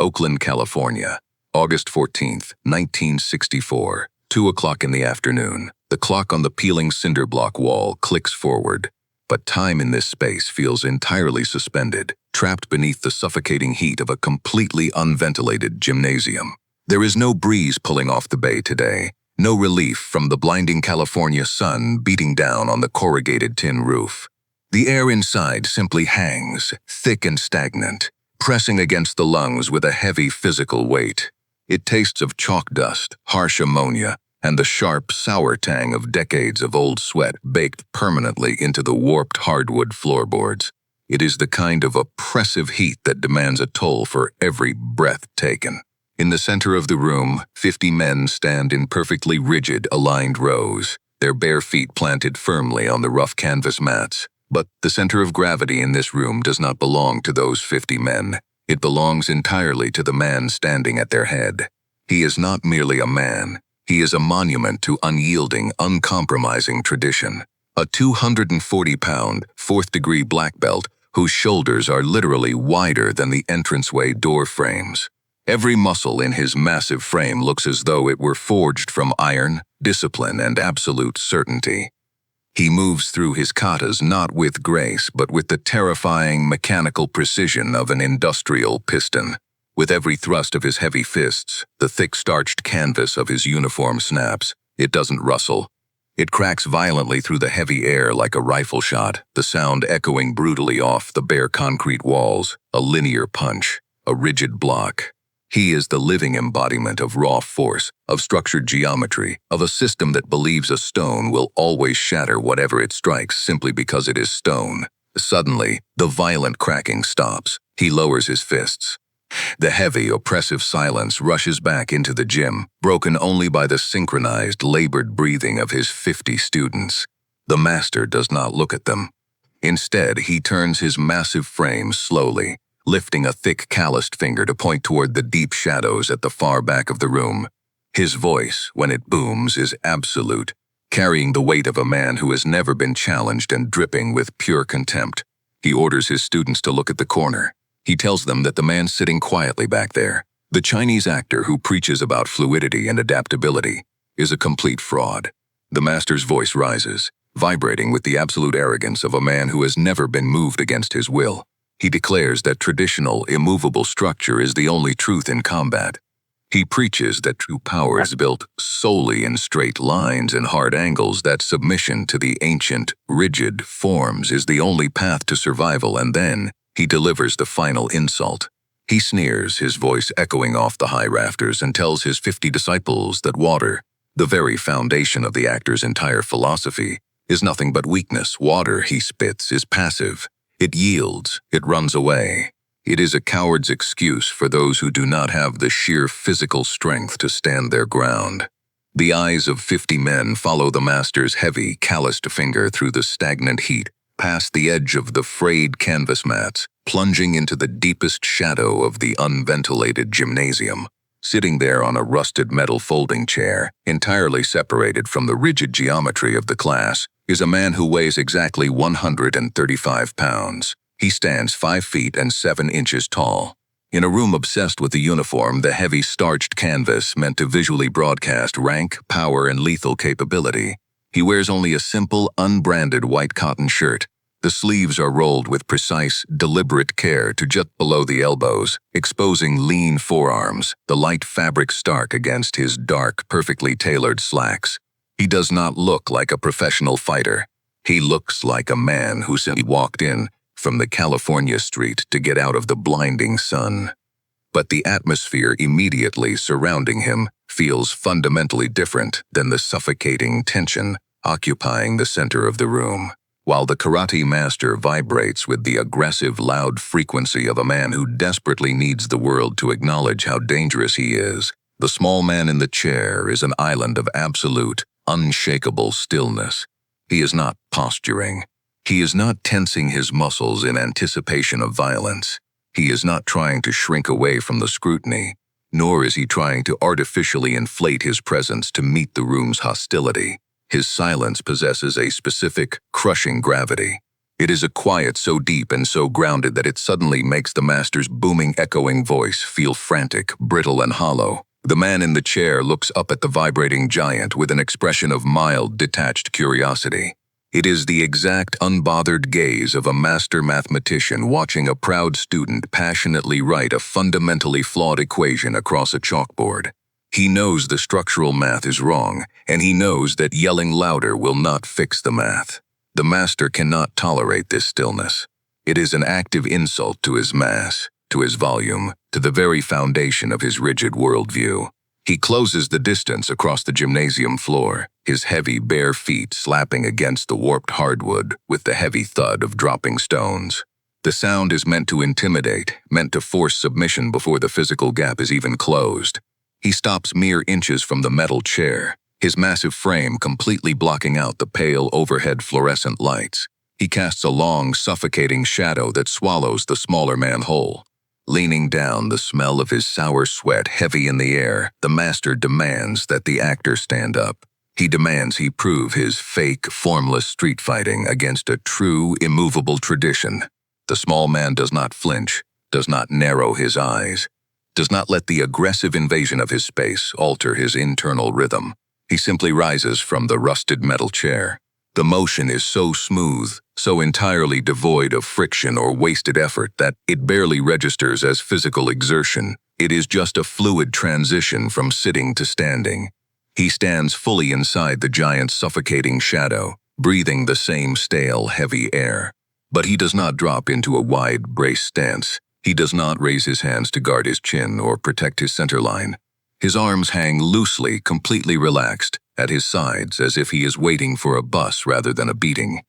Oakland, California, August 14th, 1964, 2 o'clock in the afternoon. The clock on the peeling cinder block wall clicks forward, but time in this space feels entirely suspended, trapped beneath the suffocating heat of a completely unventilated gymnasium. There is no breeze pulling off the bay today, no relief from the blinding California sun beating down on the corrugated tin roof. The air inside simply hangs, thick and stagnant, pressing against the lungs with a heavy physical weight. It tastes of chalk dust, harsh ammonia, and the sharp, sour tang of decades of old sweat baked permanently into the warped hardwood floorboards. It is the kind of oppressive heat that demands a toll for every breath taken. In the center of the room, 50 men stand in perfectly rigid, aligned rows, their bare feet planted firmly on the rough canvas mats. But the center of gravity in this room does not belong to those 50 men. It belongs entirely to the man standing at their head. He is not merely a man. He is a monument to unyielding, uncompromising tradition. A 240-pound, fourth-degree black belt whose shoulders are literally wider than the entranceway door frames. Every muscle in his massive frame looks as though it were forged from iron, discipline, and absolute certainty. He moves through his katas not with grace, but with the terrifying mechanical precision of an industrial piston. With every thrust of his heavy fists, the thick starched canvas of his uniform snaps. It doesn't rustle. It cracks violently through the heavy air like a rifle shot, the sound echoing brutally off the bare concrete walls, a linear punch, a rigid block. He is the living embodiment of raw force, of structured geometry, of a system that believes a stone will always shatter whatever it strikes simply because it is stone. Suddenly, the violent cracking stops. He lowers his fists. The heavy, oppressive silence rushes back into the gym, broken only by the synchronized, labored breathing of his 50 students. The master does not look at them. Instead, he turns his massive frame slowly, lifting a thick, calloused finger to point toward the deep shadows at the far back of the room. His voice, when it booms, is absolute, carrying the weight of a man who has never been challenged and dripping with pure contempt. He orders his students to look at the corner. He tells them that the man sitting quietly back there, the Chinese actor who preaches about fluidity and adaptability, is a complete fraud. The master's voice rises, vibrating with the absolute arrogance of a man who has never been moved against his will. He declares that traditional, immovable structure is the only truth in combat. He preaches that true power is built solely in straight lines and hard angles, that submission to the ancient, rigid forms is the only path to survival, and then he delivers the final insult. He sneers, his voice echoing off the high rafters, and tells his 50 disciples that water, the very foundation of the actor's entire philosophy, is nothing but weakness. Water, he spits, is passive. It yields, it runs away. It is a coward's excuse for those who do not have the sheer physical strength to stand their ground. The eyes of 50 men follow the master's heavy, calloused finger through the stagnant heat, past the edge of the frayed canvas mats, plunging into the deepest shadow of the unventilated gymnasium. Sitting there on a rusted metal folding chair, entirely separated from the rigid geometry of the class, is a man who weighs exactly 135 pounds. He stands 5 feet and 7 inches tall. In a room obsessed with the uniform, the heavy starched canvas meant to visually broadcast rank, power, and lethal capability, he wears only a simple, unbranded white cotton shirt. The sleeves are rolled with precise, deliberate care to just below the elbows, exposing lean forearms, the light fabric stark against his dark, perfectly tailored slacks. He does not look like a professional fighter. He looks like a man who simply walked in from the California street to get out of the blinding sun. But the atmosphere immediately surrounding him feels fundamentally different than the suffocating tension occupying the center of the room. While the karate master vibrates with the aggressive, loud frequency of a man who desperately needs the world to acknowledge how dangerous he is, the small man in the chair is an island of absolute, unshakable stillness. He is not posturing. He is not tensing his muscles in anticipation of violence. He is not trying to shrink away from the scrutiny, nor is he trying to artificially inflate his presence to meet the room's hostility. His silence possesses a specific, crushing gravity. It is a quiet so deep and so grounded that it suddenly makes the master's booming, echoing voice feel frantic, brittle, and hollow. The man in the chair looks up at the vibrating giant with an expression of mild, detached curiosity. It is the exact, unbothered gaze of a master mathematician watching a proud student passionately write a fundamentally flawed equation across a chalkboard. He knows the structural math is wrong, and he knows that yelling louder will not fix the math. The master cannot tolerate this stillness. It is an active insult to his mass, to his volume, to the very foundation of his rigid worldview. He closes the distance across the gymnasium floor, his heavy, bare feet slapping against the warped hardwood with the heavy thud of dropping stones. The sound is meant to intimidate, meant to force submission before the physical gap is even closed. He stops mere inches from the metal chair, his massive frame completely blocking out the pale overhead fluorescent lights. He casts a long, suffocating shadow that swallows the smaller man whole. Leaning down, the smell of his sour sweat heavy in the air, the master demands that the actor stand up. He demands he prove his fake, formless street fighting against a true, immovable tradition. The small man does not flinch, does not narrow his eyes, does not let the aggressive invasion of his space alter his internal rhythm. He simply rises from the rusted metal chair. The motion is so smooth, so entirely devoid of friction or wasted effort that it barely registers as physical exertion. It is just a fluid transition from sitting to standing. He stands fully inside the giant's suffocating shadow, breathing the same stale, heavy air. But he does not drop into a wide, braced stance. He does not raise his hands to guard his chin or protect his center line. His arms hang loosely, completely relaxed, at his sides as if he is waiting for a bus rather than a beating.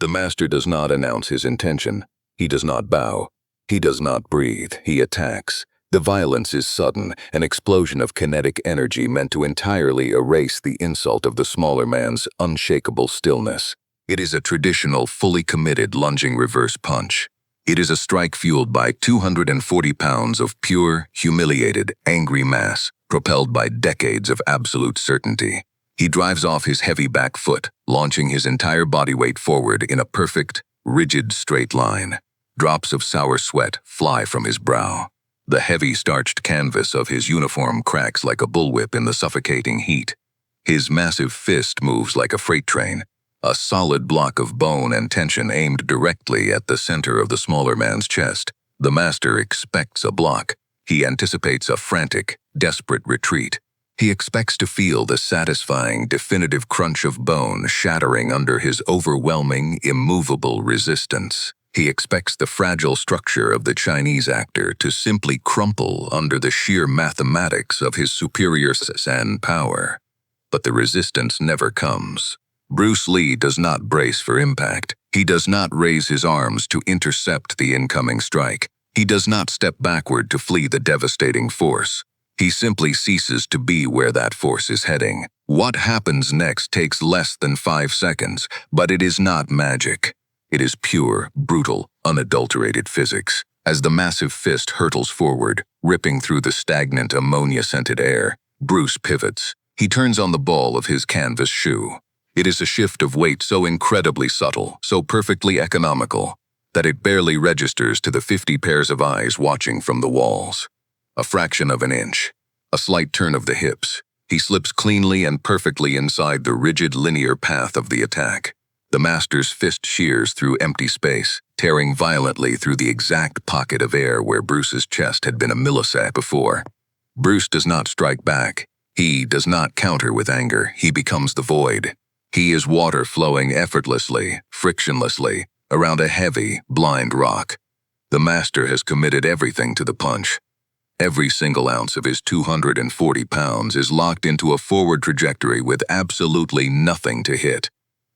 The master does not announce his intention. He does not bow. He does not breathe. He attacks. The violence is sudden, an explosion of kinetic energy meant to entirely erase the insult of the smaller man's unshakable stillness. It is a traditional, fully committed lunging reverse punch. It is a strike fueled by 240 pounds of pure, humiliated, angry mass, propelled by decades of absolute certainty. He drives off his heavy back foot, launching his entire body weight forward in a perfect, rigid straight line. Drops of sour sweat fly from his brow. The heavy starched canvas of his uniform cracks like a bullwhip in the suffocating heat. His massive fist moves like a freight train, a solid block of bone and tension aimed directly at the center of the smaller man's chest. The master expects a block. He anticipates a frantic, desperate retreat. He expects to feel the satisfying, definitive crunch of bone shattering under his overwhelming, immovable resistance. He expects the fragile structure of the Chinese actor to simply crumple under the sheer mathematics of his superior and power. But the resistance never comes. Bruce Lee does not brace for impact. He does not raise his arms to intercept the incoming strike. He does not step backward to flee the devastating force. He simply ceases to be where that force is heading. What happens next takes less than 5 seconds, but it is not magic. It is pure, brutal, unadulterated physics. As the massive fist hurtles forward, ripping through the stagnant ammonia-scented air, Bruce pivots. He turns on the ball of his canvas shoe. It is a shift of weight so incredibly subtle, so perfectly economical, that it barely registers to the 50 pairs of eyes watching from the walls. A fraction of an inch, a slight turn of the hips. He slips cleanly and perfectly inside the rigid linear path of the attack. The master's fist shears through empty space, tearing violently through the exact pocket of air where Bruce's chest had been a millisecond before. Bruce does not strike back. He does not counter with anger. He becomes the void. He is water flowing effortlessly, frictionlessly, around a heavy, blind rock. The master has committed everything to the punch. Every single ounce of his 240 pounds is locked into a forward trajectory with absolutely nothing to hit.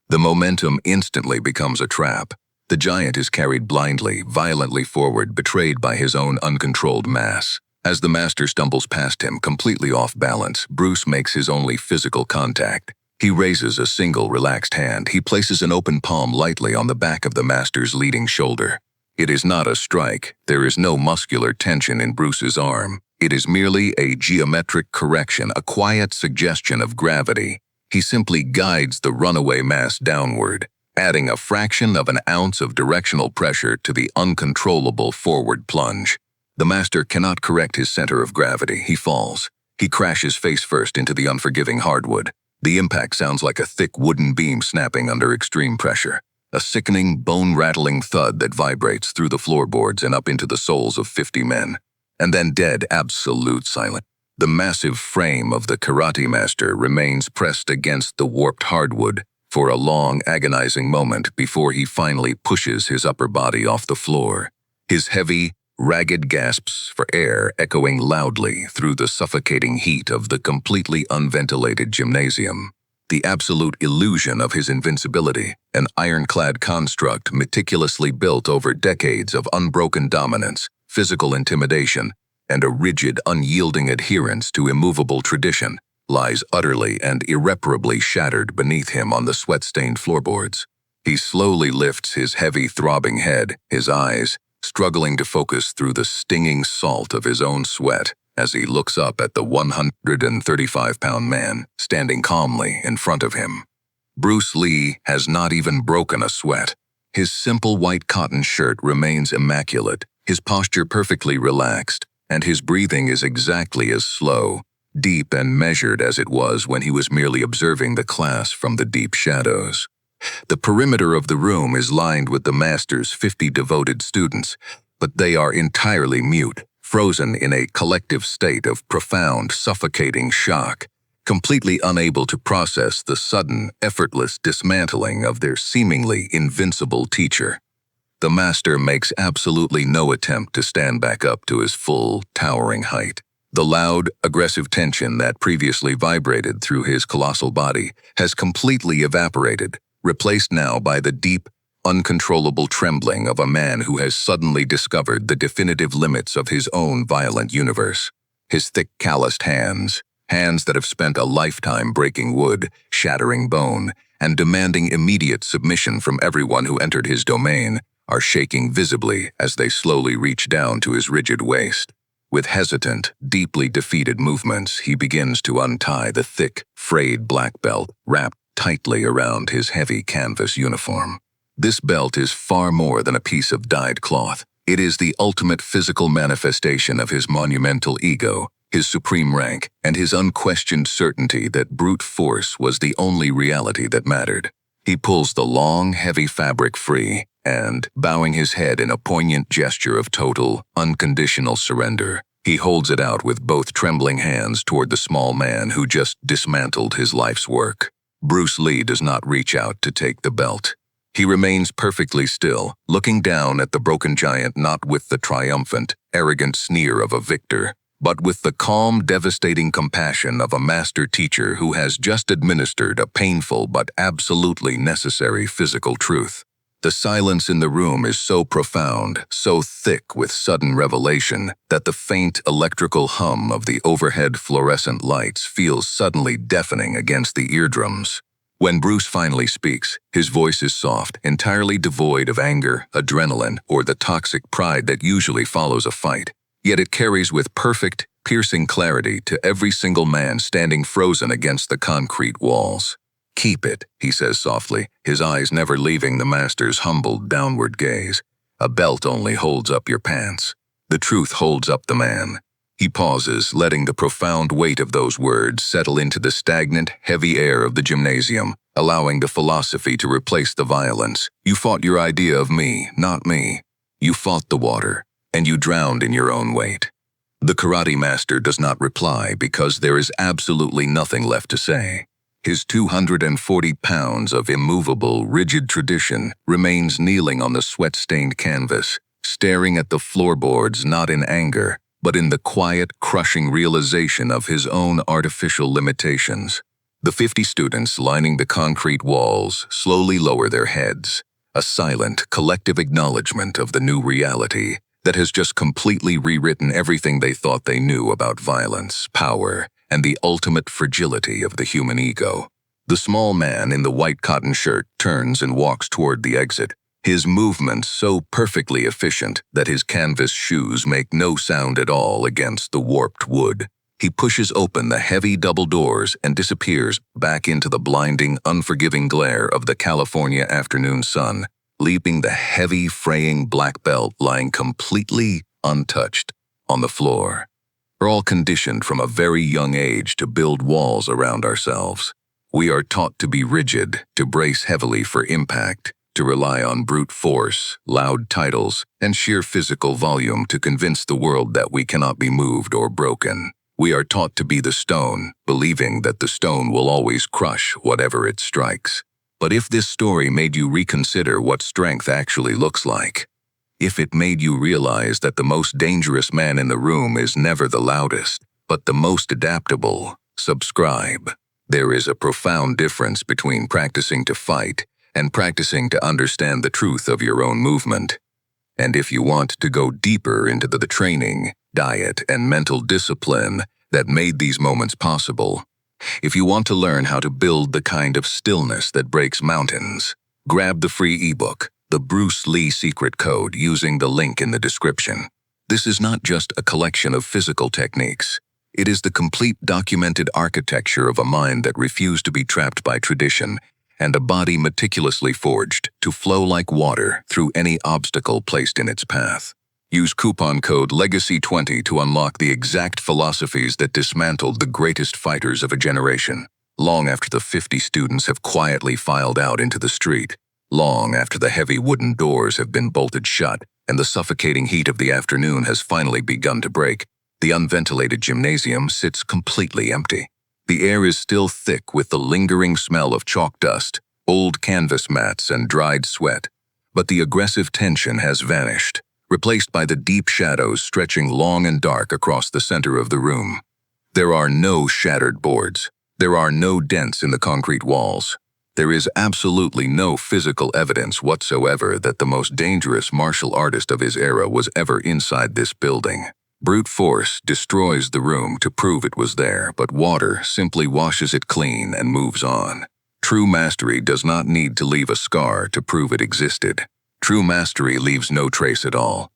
The momentum instantly becomes a trap. The giant is carried blindly, violently forward, betrayed by his own uncontrolled mass. As the master stumbles past him, completely off balance, Bruce makes his only physical contact. He raises a single relaxed hand. He places an open palm lightly on the back of the master's leading shoulder. It is not a strike. There is no muscular tension in Bruce's arm. It is merely a geometric correction, a quiet suggestion of gravity. He simply guides the runaway mass downward, adding a fraction of an ounce of directional pressure to the uncontrollable forward plunge. The master cannot correct his center of gravity. He falls. He crashes face first into the unforgiving hardwood. The impact sounds like a thick wooden beam snapping under extreme pressure, a sickening, bone-rattling thud that vibrates through the floorboards and up into the souls of 50 men. And then dead absolute silence. The massive frame of the karate master remains pressed against the warped hardwood for a long, agonizing moment before he finally pushes his upper body off the floor. His heavy, ragged gasps for air echoing loudly through the suffocating heat of the completely unventilated gymnasium. The absolute illusion of his invincibility, an ironclad construct meticulously built over decades of unbroken dominance, physical intimidation, and a rigid, unyielding adherence to immovable tradition, lies utterly and irreparably shattered beneath him on the sweat-stained floorboards. He slowly lifts his heavy, throbbing head, his eyes struggling to focus through the stinging salt of his own sweat as he looks up at the 135-pound man standing calmly in front of him. Bruce Lee has not even broken a sweat. His simple white cotton shirt remains immaculate, his posture perfectly relaxed, and his breathing is exactly as slow, deep and measured as it was when he was merely observing the class from the deep shadows. The perimeter of the room is lined with the master's 50 devoted students, but they are entirely mute, frozen in a collective state of profound, suffocating shock, completely unable to process the sudden, effortless dismantling of their seemingly invincible teacher. The master makes absolutely no attempt to stand back up to his full, towering height. The loud, aggressive tension that previously vibrated through his colossal body has completely evaporated, replaced now by the deep, uncontrollable trembling of a man who has suddenly discovered the definitive limits of his own violent universe. His thick, calloused hands that have spent a lifetime breaking wood, shattering bone, and demanding immediate submission from everyone who entered his domain, are shaking visibly as they slowly reach down to his rigid waist. With hesitant, deeply defeated movements, he begins to untie the thick, frayed black belt wrapped tightly around his heavy canvas uniform. This belt is far more than a piece of dyed cloth. It is the ultimate physical manifestation of his monumental ego, his supreme rank, and his unquestioned certainty that brute force was the only reality that mattered. He pulls the long, heavy fabric free, and, bowing his head in a poignant gesture of total, unconditional surrender, he holds it out with both trembling hands toward the small man who just dismantled his life's work. Bruce Lee does not reach out to take the belt. He remains perfectly still, looking down at the broken giant not with the triumphant, arrogant sneer of a victor, but with the calm, devastating compassion of a master teacher who has just administered a painful but absolutely necessary physical truth. The silence in the room is so profound, so thick with sudden revelation, that the faint electrical hum of the overhead fluorescent lights feels suddenly deafening against the eardrums. When Bruce finally speaks, his voice is soft, entirely devoid of anger, adrenaline, or the toxic pride that usually follows a fight. Yet it carries with perfect, piercing clarity to every single man standing frozen against the concrete walls. "Keep it," he says softly, his eyes never leaving the master's humbled downward gaze. "A belt only holds up your pants. The truth holds up the man." He pauses, letting the profound weight of those words settle into the stagnant, heavy air of the gymnasium, allowing the philosophy to replace the violence. "You fought your idea of me, not me. You fought the water, and you drowned in your own weight." The karate master does not reply because there is absolutely nothing left to say. His 240 pounds of immovable, rigid tradition remains kneeling on the sweat-stained canvas, staring at the floorboards not in anger, but in the quiet, crushing realization of his own artificial limitations. The 50 students lining the concrete walls slowly lower their heads, a silent, collective acknowledgement of the new reality that has just completely rewritten everything they thought they knew about violence, power, and the ultimate fragility of the human ego. The small man in the white cotton shirt turns and walks toward the exit, his movements so perfectly efficient that his canvas shoes make no sound at all against the warped wood. He pushes open the heavy double doors and disappears back into the blinding, unforgiving glare of the California afternoon sun, leaving the heavy, fraying black belt lying completely untouched on the floor. We're all conditioned from a very young age to build walls around ourselves. We are taught to be rigid, to brace heavily for impact, to rely on brute force, loud titles, and sheer physical volume to convince the world that we cannot be moved or broken. We are taught to be the stone, believing that the stone will always crush whatever it strikes. But if this story made you reconsider what strength actually looks like, if it made you realize that the most dangerous man in the room is never the loudest, but the most adaptable, subscribe. There is a profound difference between practicing to fight and practicing to understand the truth of your own movement. And if you want to go deeper into the training, diet, and mental discipline that made these moments possible, if you want to learn how to build the kind of stillness that breaks mountains, grab the free ebook, The Bruce Lee Secret Code, using the link in the description. This is not just a collection of physical techniques. It is the complete documented architecture of a mind that refused to be trapped by tradition and a body meticulously forged to flow like water through any obstacle placed in its path. Use coupon code LEGACY20 to unlock the exact philosophies that dismantled the greatest fighters of a generation, long after the 50 students have quietly filed out into the street, long after the heavy wooden doors have been bolted shut and the suffocating heat of the afternoon has finally begun to break. The unventilated gymnasium sits completely empty. The air is still thick with the lingering smell of chalk dust, old canvas mats, and dried sweat, but the aggressive tension has vanished, replaced by the deep shadows stretching long and dark across the center of the room. There are no shattered boards. There are no dents in the concrete walls. There is absolutely no physical evidence whatsoever that the most dangerous martial artist of his era was ever inside this building. Brute force destroys the room to prove it was there, but water simply washes it clean and moves on. True mastery does not need to leave a scar to prove it existed. True mastery leaves no trace at all.